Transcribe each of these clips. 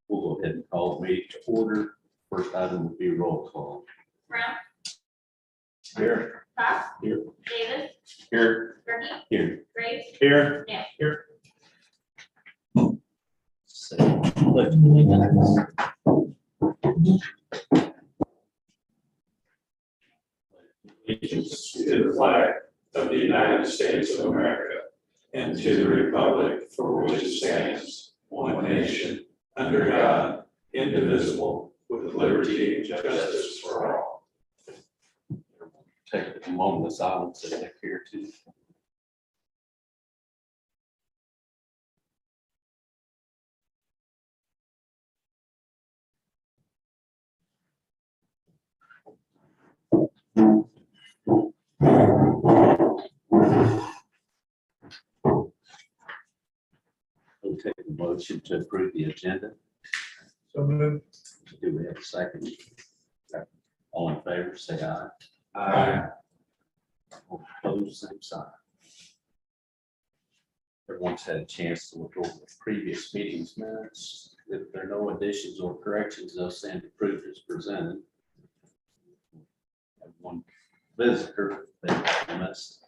We'll go ahead and call the meeting to order. First item will be roll call. Brown, Here. Cox, Here. Davis, Here. Gerke, Here. Graves, Here. Nail. Here. So, pledge allegiance. Allegiance to the flag of the United States of America and to the republic for which it stands, one nation, under God, indivisible, with liberty and justice for all. Take a moment of silence and take care too. We'll take a motion to approve the agenda. So moved. Do we have a second? All in favor, say aye. Aye. All opposed, same sign. Everyone's had a chance to look over the previous meetings minutes. If there are no additions or corrections, they'll stand approved as presented. Have one visitor that we missed.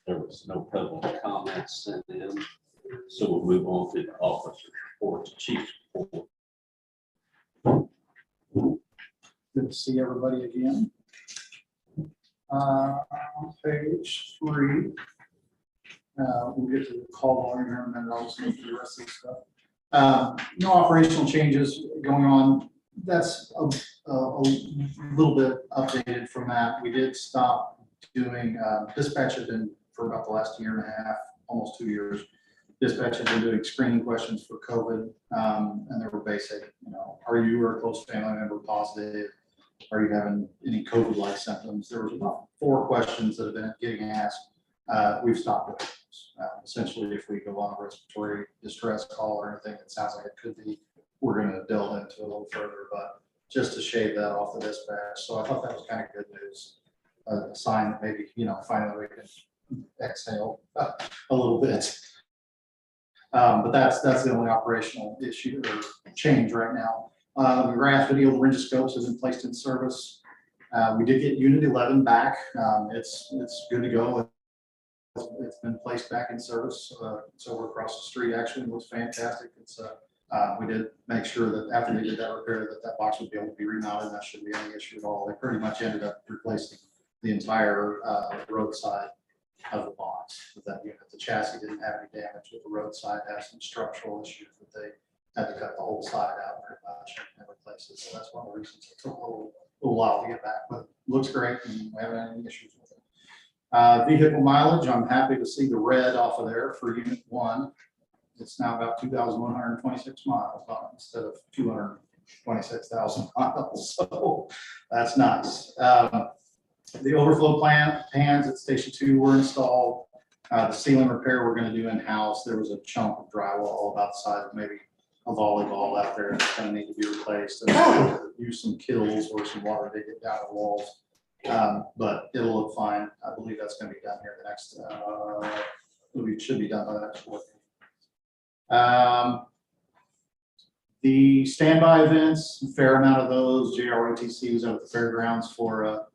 There was no public comments sent in, so we'll move on to the officers' reports, chief's report. Good to see everybody again. On page 3, we'll get to the call volume here in a minute. I'll just go through the rest of the stuff. No operational changes going on. That's a little bit updated from that. We did stop doing dispatch has been for about the last year and a half, almost 2 years. Dispatch has been doing screening questions for COVID, and they were basic. Are you or a close family member positive? Are you having any COVID-like symptoms? There was about 4 questions that have been getting asked. We've stopped doing those. Essentially, if we go on a respiratory distress call or anything that sounds like it could be, we're going to delve into it a little further, but just to shave that off the dispatch. So I thought that was kind of good news. A sign that maybe, finally we can exhale a little bit. But that's the only operational issue or change right now. The graph video laryngoscopes has been placed in service. We did get Unit 11 back. It's good to go. It's been placed back in service. It's over across the street. Actually, it looks fantastic. We did make sure that after they did that repair, that box would be able to be remounted. That shouldn't be any issue at all. They pretty much ended up replacing the entire roadside of the box with that unit. The chassis didn't have any damage, but the roadside has some structural issues that they had to cut the whole side out pretty much and replace it. So that's one of the reasons it took a little while to get back, but it looks great and we haven't had any issues with it. Vehicle mileage, I'm happy to see the red off of there for Unit 1. It's now about 2,126 miles on it instead of 226,000 miles. So that's nice. The overflow pans at Station 2 were installed. The ceiling repair we're going to do in-house. There was a chunk of drywall about the size of maybe a volleyball out there that's going to need to be replaced. And use some kills or some water to get down the walls. But it'll look fine. I believe that's going to be done here the next, it should be done by the next week. The standby events, a fair amount of those. JROTC was at the fairgrounds for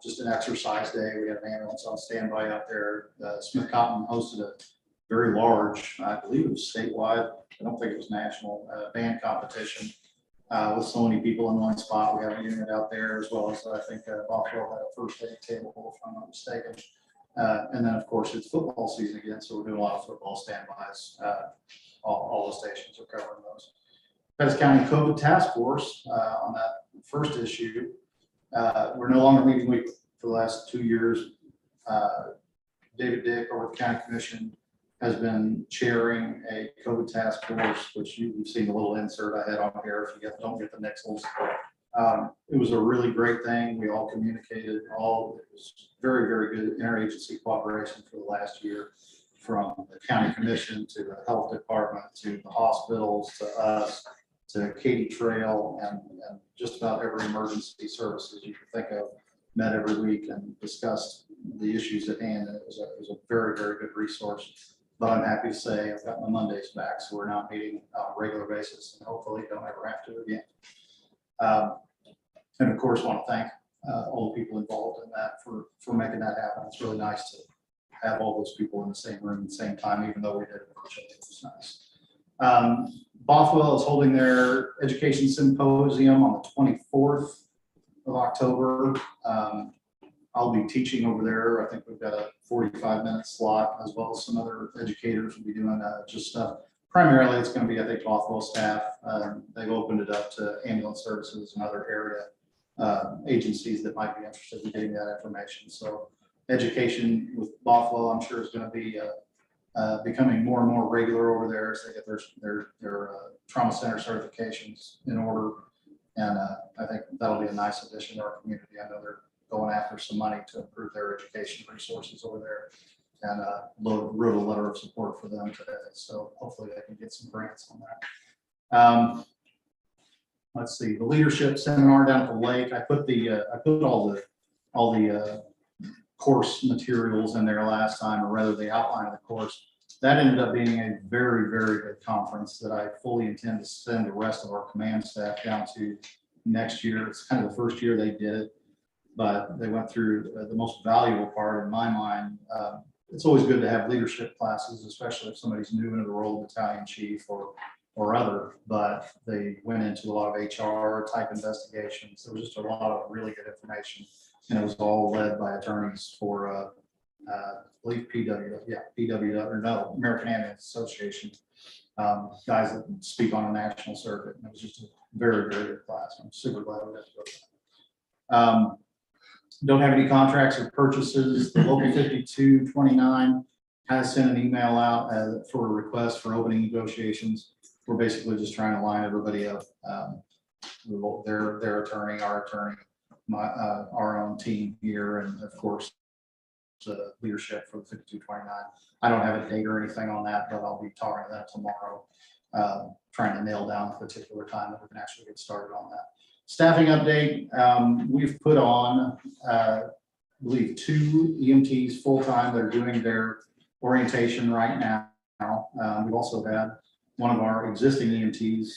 just an exercise day. We had an ambulance on standby out there. Smith Cotton hosted a very large, I believe it was statewide, I don't think it was national, band competition with so many people in one spot. We have a unit out there as well as I think Buffalo had a first aid table, if I'm not mistaken. And then of course it's football season again, so we're doing a lot of football standbys. All the stations are covering those. Pettis County COVID Task Force on that first issue. We're no longer meeting weekly for the last 2 years. David Dick over the County Commission has been chairing a COVID task force, which you've seen the little insert I had on here if you don't get the nixels. It was a really great thing. We all communicated. It was very, very good interagency cooperation for the last year, from the County Commission to the Health Department to the hospitals to us to Katy Trail and just about every emergency services you can think of met every week and discussed the issues at hand. And it was a very, very good resource. But I'm happy to say I've got my Mondays back, so we're not meeting on a regular basis, and hopefully don't ever have to again. And of course, want to thank all the people involved in that for making that happen. It's really nice to have all those people in the same room at the same time, even though we did it virtually. It was nice. Bothwell is holding their education symposium on the 24th of October. I'll be teaching over there. I think we've got a 45-minute slot, as well as some other educators will be doing just stuff. Primarily, it's going to be, I think, Bothwell staff. They've opened it up to ambulance services and other area agencies that might be interested in getting that information. So education with Bothwell, I'm sure, is going to be becoming more and more regular over there as they get their trauma center certifications in order. And I think that'll be a nice addition to our community. I know they're going after some money to improve their education resources over there, and wrote a letter of support for them today. So hopefully they can get some grants on that. Let's see, the leadership seminar down at the lake. I put all the course materials in there last time, or rather the outline of the course. That ended up being a very, very good conference that I fully intend to send the rest of our command staff down to next year. It's kind of the first year they did it, but they went through the most valuable part in my mind. It's always good to have leadership classes, especially if somebody's new into the role of battalion chief or other, but they went into a lot of HR type investigations. There was just a lot of really good information, and it was all led by attorneys for I believe American Ambulance Association, guys that speak on a national circuit. And it was just a very, very good class. I'm super glad we got to go to that. Don't have any contracts or purchases. The local 5229 has sent an email out for a request for opening negotiations. We're basically just trying to line everybody up. Their attorney, our attorney, our own team here, and of course the leadership for the 5229. I don't have a date or anything on that, but I'll be talking to them tomorrow, trying to nail down a particular time that we can actually get started on that. Staffing update, we've put on, I believe, 2 EMTs full-time that are doing their orientation right now. We've also had one of our existing EMTs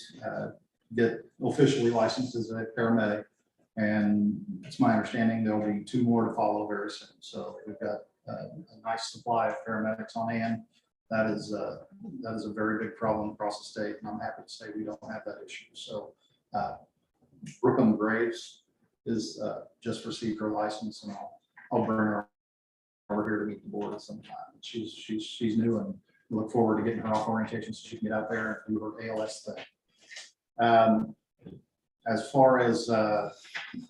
get officially licensed as a paramedic, and it's my understanding there'll be 2 more to follow very soon. So we've got a nice supply of paramedics on hand. That is a very big problem across the state, and I'm happy to say we don't have that issue. So Brooklyn Graves is just received her license, and I'll bring her over here to meet the board sometime. She's new, and we look forward to getting her off orientation so she can get out there and do her ALS thing. As far as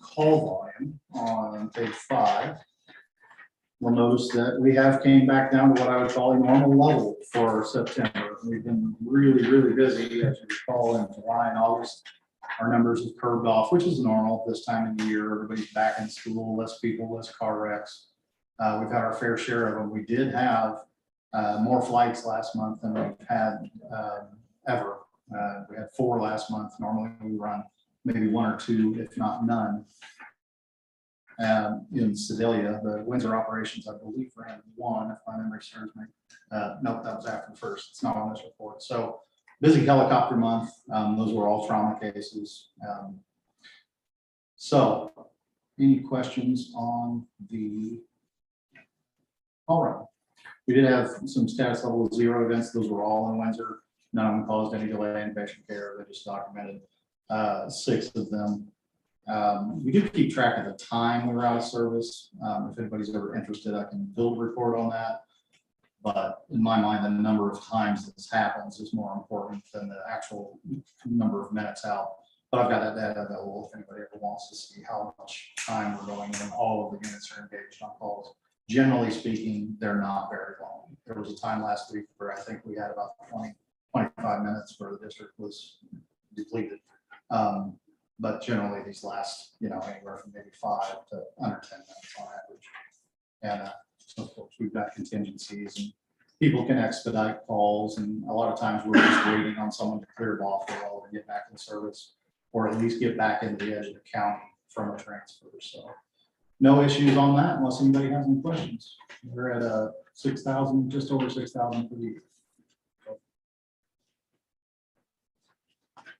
call volume on page 5, we'll notice that we have came back down to what I would call a normal level for September. We've been really, really busy, as you recall, in July and August. Our numbers have curved off, which is normal this time of the year. Everybody's back in school, less people, less car wrecks. We've had our fair share of them. We did have more flights last month than we've had ever. We had 4 last month. Normally we run maybe 1 or 2, if not none. In Sedalia, the Windsor operations, I believe, ran 1, if my memory serves me. Nope, that was after the first. It's not on this report. So busy helicopter month. Those were all trauma cases. So any questions on the call run? We did have some status level 0 events. Those were all in Windsor. None of them caused any delay in patient care. They just documented 6 of them. We do keep track of the time we were out of service. If anybody's ever interested, I can build a report on that. But in my mind, the number of times this happens is more important than the actual number of minutes out. But I've got that data available if anybody ever wants to see how much time we're going in. All of the units are engaged on calls. Generally speaking, they're not very long. There was a time last week where I think we had about 25 minutes where the district was depleted. But generally these last, anywhere from maybe 5 to under 10 minutes on average. And so of course we've got contingencies, and people can expedite calls, and a lot of times we're just waiting on someone to clear Bothwell and get back in service, or at least get back into the edge of the county from a transfer. So no issues on that unless anybody has any questions. We're at 6,000, just over 6,000 for the year.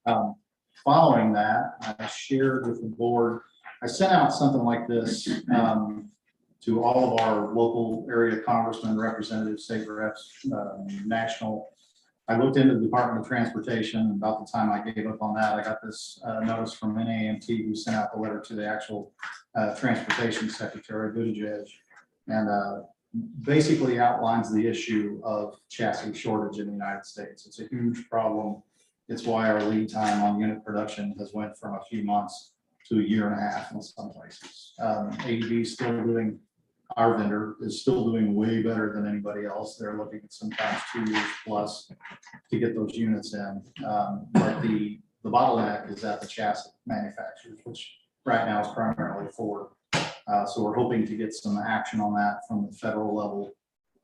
Following that, I shared with the board, I sent out something like this to all of our local area congressmen, representatives, state reps, national. I looked into the Department of Transportation, and about the time I gave up on that, I got this notice from NAMT who sent out the letter to the actual Transportation Secretary, Buttigieg, and basically outlines the issue of chassis shortage in the United States. It's a huge problem. It's why our lead time on unit production has went from a few months to a year and a half in some places. AEB is still doing, our vendor is still doing way better than anybody else. They're looking at sometimes 2 years plus to get those units in. But the bottleneck is at the chassis manufacturers, which right now is primarily Ford. So we're hoping to get some action on that from the federal level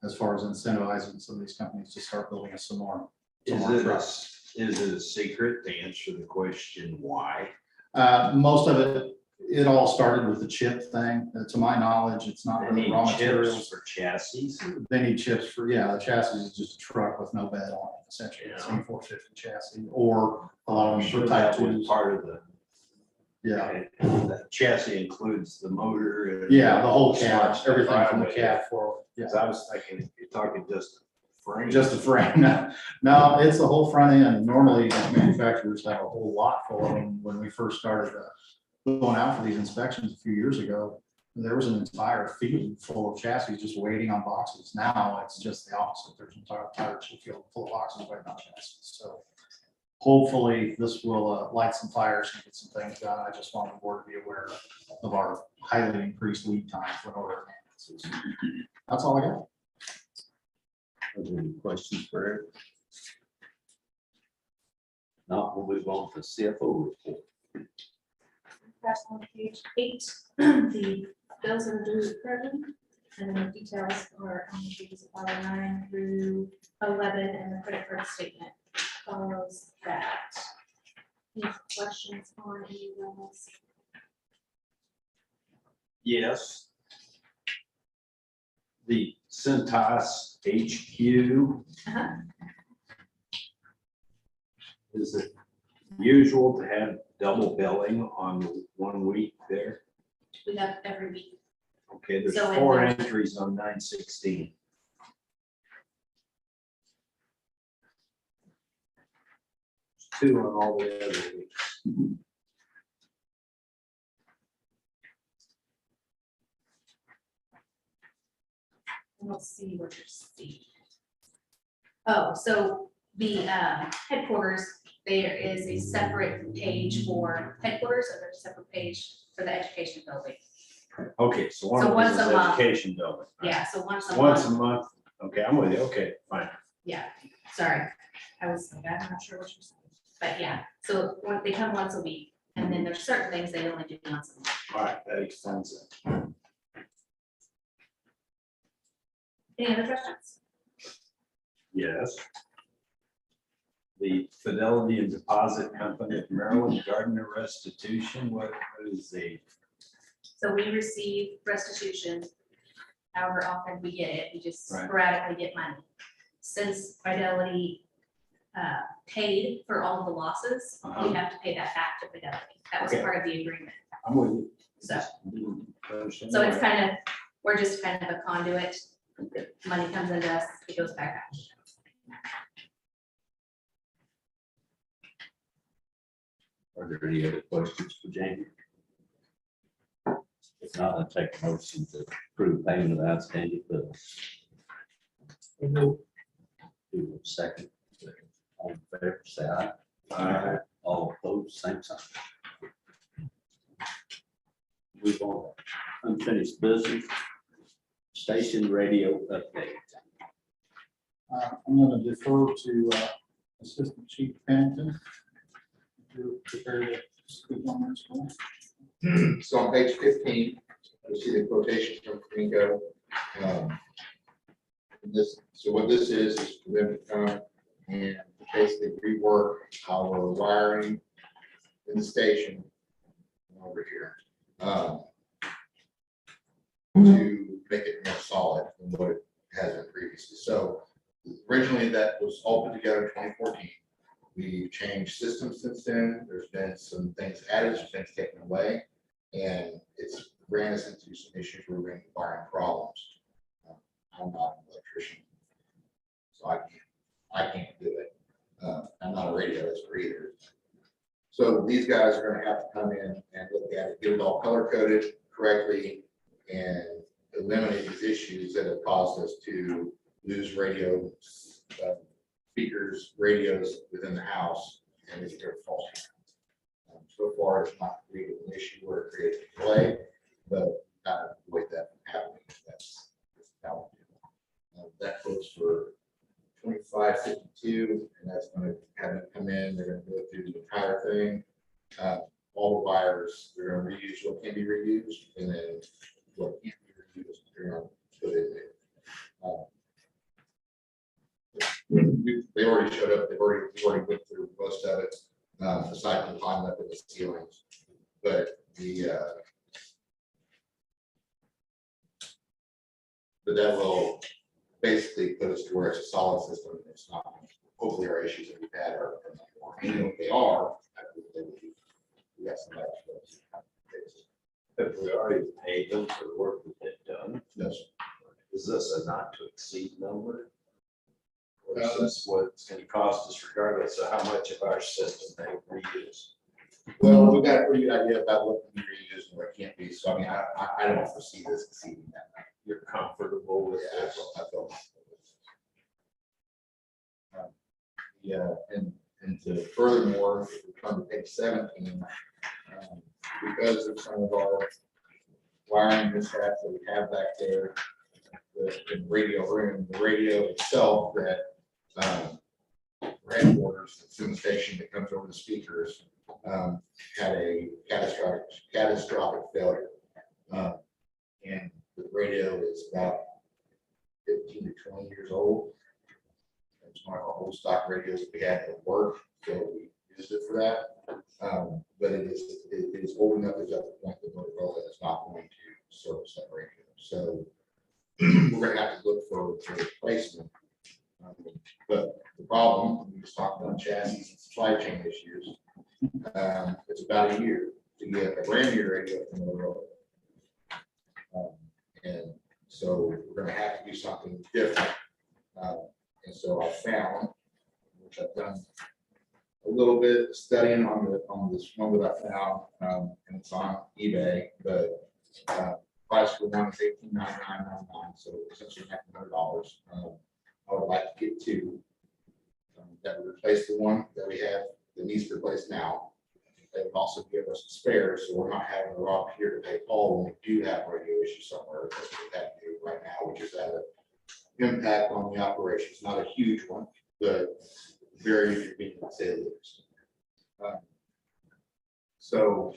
as far as incentivizing some of these companies to start building us some more trucks. Is it a secret to answer the question why? Most of it all started with the chip thing. To my knowledge, it's not They really need raw chips materials. for chassis. They need chips for, yeah, the chassis is just a truck with no bed on it, essentially. It's an 450 chassis, or a lot of I'm them sure for type that was twos. part of the, Yeah, the chassis includes the motor. And yeah, the whole all cab, sorts of everything from the right cab forward. Yeah. Because I was thinking, if you're talking just frame. Just a frame. No, it's the whole front end. Normally, manufacturers have a whole lot full of them. When we first started going out for these inspections a few years ago, there was an entire field full of chassis just waiting on boxes. Now it's just the opposite. There's an entire field full of boxes waiting on chassis. So hopefully this will light some fires and get some things done. I just want the board to be aware of our highly increased lead time for order. That's all I got. Are there any questions for Eric? Not, we'll move on to CFO report. That's on page 8, the bills are due present, and the details are on pages 9 through 11, and the credit card statement follows that. Any questions on any of those? Yes. The Cintas HQ. Uh-huh. Is it usual to have double billing on 1 week there? We have every week. Okay, there's So 4 in the- entries on 9/16. There's 2 on all the other weeks. Let's see what you're seeing. Oh, so the headquarters, there is a separate page for headquarters, and there's a separate page for the education building. Okay, so one So of once them is a month. education building. Yeah, so once a Once a month, month. Okay, I'm with you. Okay, fine. yeah, sorry, I was, I'm not sure what you're saying, but yeah, so they come once a week, and then there's certain things they only do once a month. All right, that extends it. Any other questions? Yes. The Fidelity and Deposit Company of Maryland Gardner Restitution, what is the, So we receive restitution, however often we get it, we just Right. sporadically get money. Since Fidelity paid for all of the losses, we Uh-huh. have to pay that back to Fidelity. That was Okay. part of the agreement. I'm with you. So, Understand so it's why. kind of, we're just kind of a conduit. The money comes into us, it goes back out. Are there any other questions for Jamie? If not, I'll take a motion to approve payment of outstanding bills. Do a second. All in favor, say aye. Aye. All opposed, same sign. Move on. Unfinished business. Station radio update. I'm going to defer to Assistant Chief Pennington. If you're prepared to speak on this one. So on page 15, you see the quotation from Flamingo. So what this is for them to come and basically rework our wiring in the station over here to make it more solid than what it has been previously. So originally that was all put together in 2014. We've changed systems since then. There's been some things added, some things taken away, and it's ran us into some issues where we're wiring problems. I'm not an electrician, so I can't do it. I'm not a radio expert either. So these guys are gonna have to come in and look at it, get it all color coded correctly, and eliminate these issues that have caused us to lose radio speakers, radios within the house, and it's their fault. So far, it's not created an issue where it created a delay, but avoid that from happening. That's how that quotes for 2552, and that's going to have them come in. They're going to go through the entire thing. All the wires, they're going to reuse what can be reused, and then what can't be reused, they're going to put in there. They already showed up. We've already went through most of it, aside from climbing up in the ceilings. But that will basically put us to where it's a solid system. And it's not. Hopefully, our issues that we've had are no more. And if they are, I think they will be. We got somebody else. Have we already paid them for the work that they've done? Yes. Is this a not to exceed number? Or is this what it's going to cost us regardless of how much of our system they reuse? Well, we've got a pretty good idea about what can be reused and what can't be. So, I mean, I don't foresee this exceeding that. You're comfortable with Yeah, this? I feel. Yeah, and to furthermore, if we come to page 17, because of some of our wiring mishaps that we have back there, in the radio room, the radio itself that headquarters, the Zoom station that comes over the speakers, had a catastrophic failure. And the radio is about 15 to 20 years old. It's one of our old stock radios that we had at work, so we used it for that. But it is old enough, it's at the point that Motorola is not going to service that radio. So we're going to have to look for replacement. But the problem, we just talked about chassis and supply chain issues. It's about a year to get a brand new radio from Motorola. And so we're going to have to do something different. And so I found, which I've done a little bit of studying on this one that I found, and it's on eBay, but price for one is $18,999, so essentially $100. I would like to get two that would replace the one that we have that needs replaced now. They would also give us a spare, so we're not having to rob here to pay Paul when we do have radio issues somewhere. That's what we have to do right now, which is have an impact on the operations. Not a huge one, but very inconvenient to say the least. So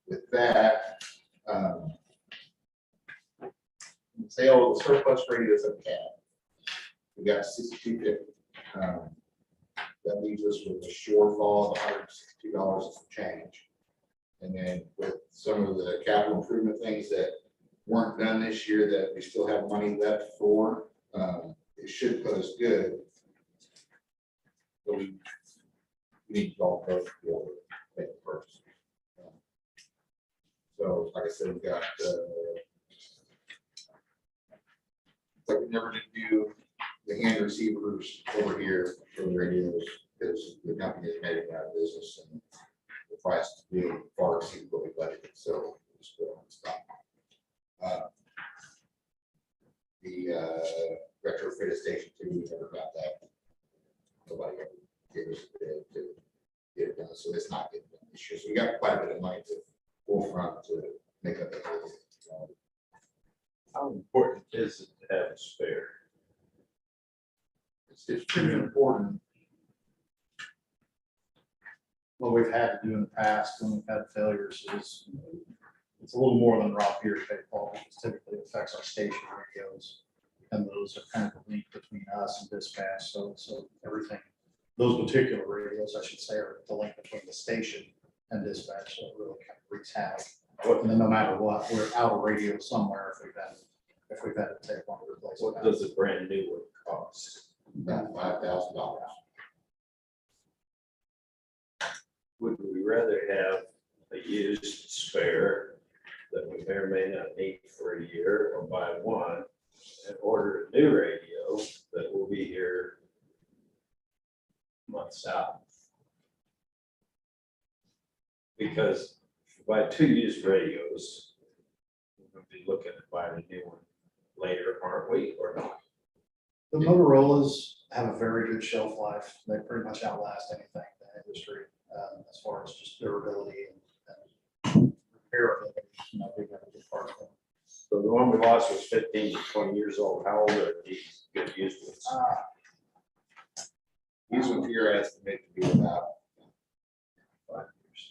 with that, say all the surplus radios that we have. We got 6250. That leaves us with a shortfall of $162 of change. And then with some of the capital improvement things that weren't done this year that we still have money left for, it should put us good. But we need to all go together first. So like I said, we got like we never did do the hand receivers over here for the radios because the company has made it out of business and the price really far exceeded what we budgeted. So it's still on stop. The retrofitted station 2, we never got that. Nobody ever gave us a bid to get it done. So it's not getting done this year. So we got quite a bit of money to forefront to make up the whole. How important is it to have a spare? It's pretty important. What we've had to do in the past when we've had failures is it's a little more than raw here to pay Paul, because typically it affects our station radios. And those are kind of the link between us and dispatch. So everything, those particular radios, I should say, are the link between the station and dispatch. So it really kind of wreaks havoc. And then no matter what, we're out of radio somewhere if we've had to take one to replace it. What does a brand new one cost? About $5,000. would we rather have a used spare that we may or may not need for a year, or buy one and order a new radio that will be here months out? Because if you buy two used radios, we're going to be looking at buying a new one later, aren't we, or not? The Motorola's have a very good shelf life. They pretty much outlast anything in the industry, as far as just durability and repairability. You know, they've got a good part of them. So the one we lost was 15 to 20 years old. How old are these good used ones? These ones here are estimated to be about 5 years.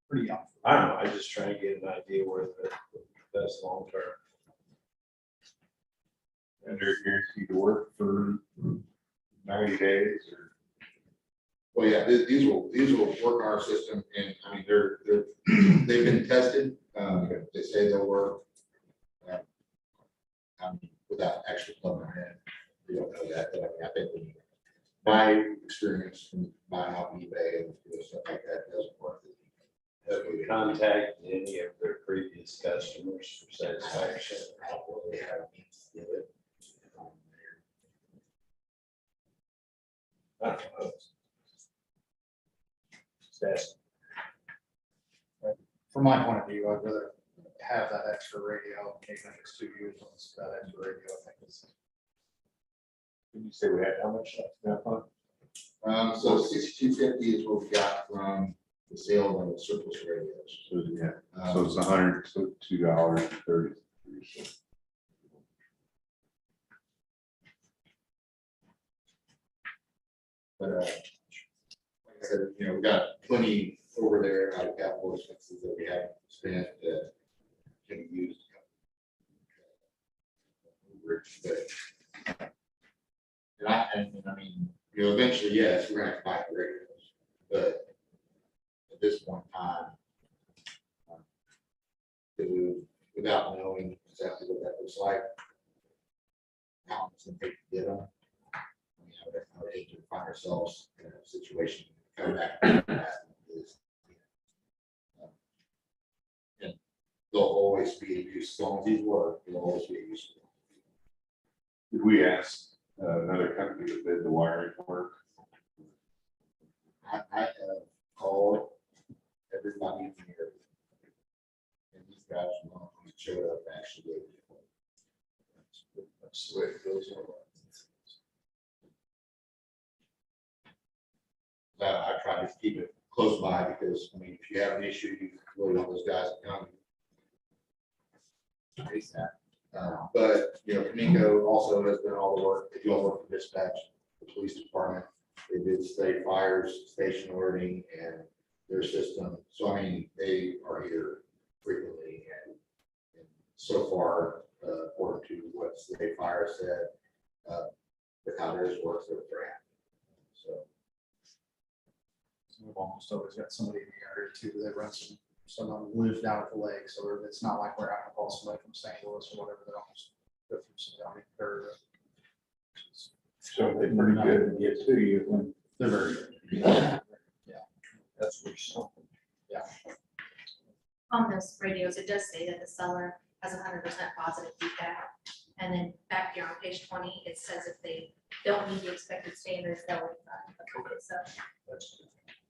Pretty young. I don't know, I just trying to get an idea where the best long term. And they're guaranteed to work for 90 days or. Well, yeah, these will work on our system, and I mean, they've been tested. They say they'll work. Without actually plugging them in, we don't know that, but I mean, I think my experience from buying off eBay and doing stuff like that doesn't work. Have we contacted any of their previous customers for satisfaction? How well they have means to do it. I don't know. That's From my point of view, I'd rather have that extra radio, even if it's 2 years, that extra radio, I think is. Did you say we had how much left now? So 6250 is what we got from the sale of the surplus radios. So yeah, so it's $102.33. But like I said, you know, we got plenty over there out of capital expenses that we haven't spent that can be used. And I mean, you know, eventually, yes, we're gonna have to buy the radios, but at this point in time, without knowing exactly what that looks like, how long it's gonna take to get them. I mean, I would hate to find ourselves in a situation, come back. And they'll always be used, as long as these work, they'll always be used. Did we ask another company to bid the wiring work? I have called everybody in here. And these guys want to show up actually. That's the way it goes. I try to keep it close by because, I mean, if you have an issue, you can really want those guys to come. Face that. But, you know, Kamiko also has done all the work. They do all the work for dispatch, the police department. They did state fires, station alerting, and their system. So, I mean, they are here frequently, and so far, according to what state fire said, with how theirs works, they're brand. So. We've almost always got somebody in the area too, that runs some of them live down at the lake, so it's not like we're having to call somebody from St. Louis or whatever, they almost go through some county or. So they're pretty good to get to you when. They're very good. That's what's something. On those radios, it does say that the seller has 100% positive feedback. And then back here on page 20, it says if they don't meet the expected standards, they'll refund. Okay, so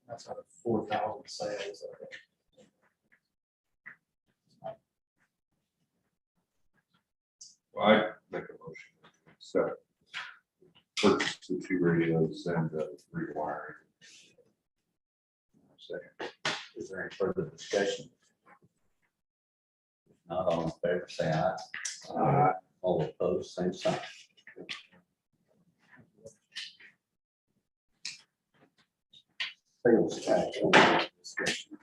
That's out of 4,000 sales. I think. Well, I make a motion. So purchase the 2 radios and the rewiring. Second. Is there any further discussion? If not, all in favor, say aye. All opposed, same sign. Sales tax discussion.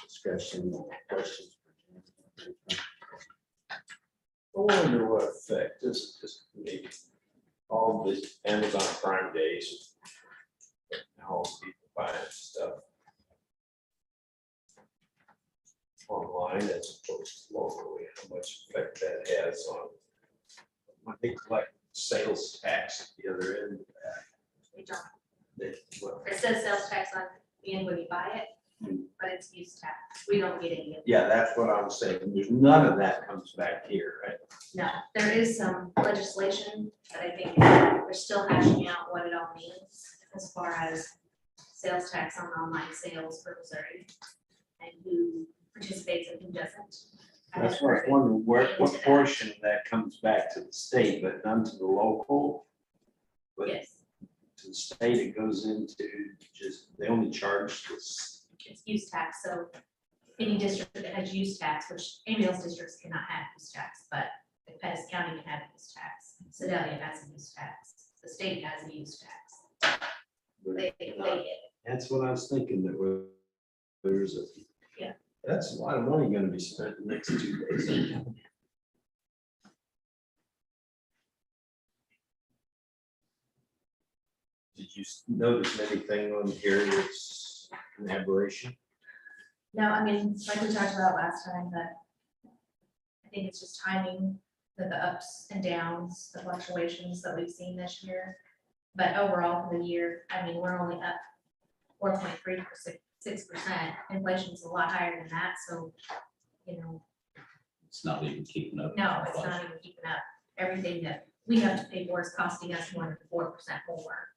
Discussion, questions? wonder what effect this maybe all this Amazon Prime days. All people buying stuff online as opposed to locally, how much effect that has on. I think like sales tax at the other end of that. We don't. Well, It says sales tax on the end when you buy it, but it's use tax. We don't get any of it. yeah, that's what I'm saying. There's none of that comes back here, right? No, there is some legislation that I think we're still hashing out what it all means as far as sales tax on online sales for Missouri and who participates and who doesn't. I That's haven't what I heard was wondering, into what that. portion of that comes back to the state, but none to the local? But Yes, to the state, it goes into just, they only charge this. it's use tax, so any district that has use tax, which ambulance districts cannot have use tax, but if Pettis County can have use tax, Sedalia has a use tax, the state has a use tax. They get it. That's what I was thinking, that there's a. Yeah. That's a lot of money gonna be spent the next 2 days. Did you notice anything on here that's an aberration? No, I mean, like we talked about last time, that I think it's just timing, that the ups and downs, the fluctuations that we've seen this year. But overall for the year, I mean, we're only up 4.36%. Inflation's a lot higher than that, so, you know, It's not even keeping up. no, it's not even keeping up. Everything that we have to pay for is costing us more than 4% more.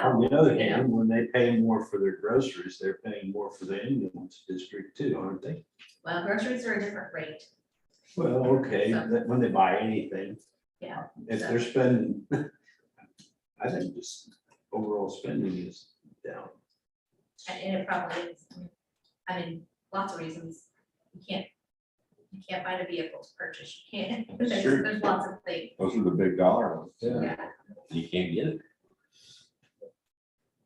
On So, the other hand, when they pay more for their groceries, they're paying more for the ambulance district too, aren't they? well, groceries are a different rate. Well, okay, that when they buy anything. Yeah. If they're spending, I think just overall spending is down. And it probably is. I mean, lots of reasons. You can't find a vehicle to purchase. You can't, Sure. there's lots of things. Those are the big dollar ones. Yeah. You can't get it.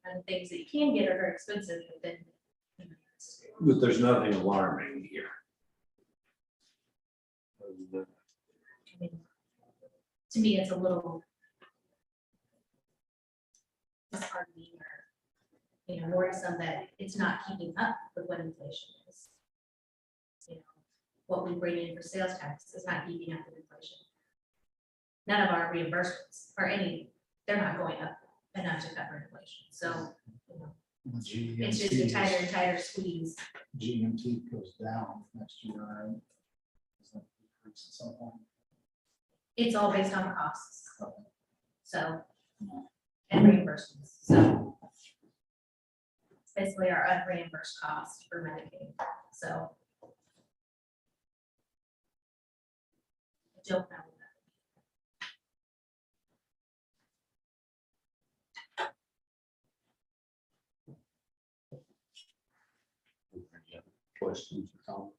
And things that you can get are very expensive, but then. But there's nothing alarming here. I mean, to me, it's a little disheartening or, you know, worrisome that it's not keeping up with what inflation is. You know, what we bring in for sales tax is not keeping up with inflation. None of our reimbursements or any, they're not going up enough to cover inflation. So, you know, it's just a tighter and tighter squeeze. GMT goes down next year, right? Is that decrease at some point? It's all based on costs. So, and reimbursements, so. It's basically our unreimbursed cost for Medicaid, so. I don't know. Any other questions or comments?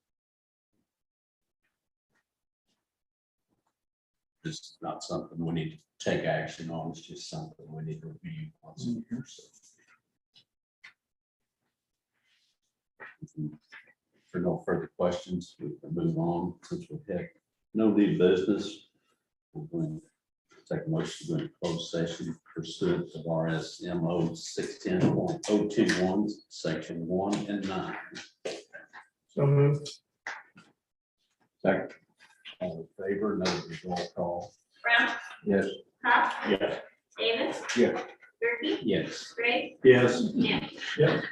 This is not something we need to take action on, it's just something we need to review once a year, so. For no further questions, we can move on, since we have no new business. We're going to take a motion to go into closed session pursuant of RSMO 610.021, section 1 and 9. So moved. Second. All in favor, no roll call. Brown, Yes. Pop, Yes. Davis. Yes. Gerke, Yes. Gray, Yes. Dan. Yep.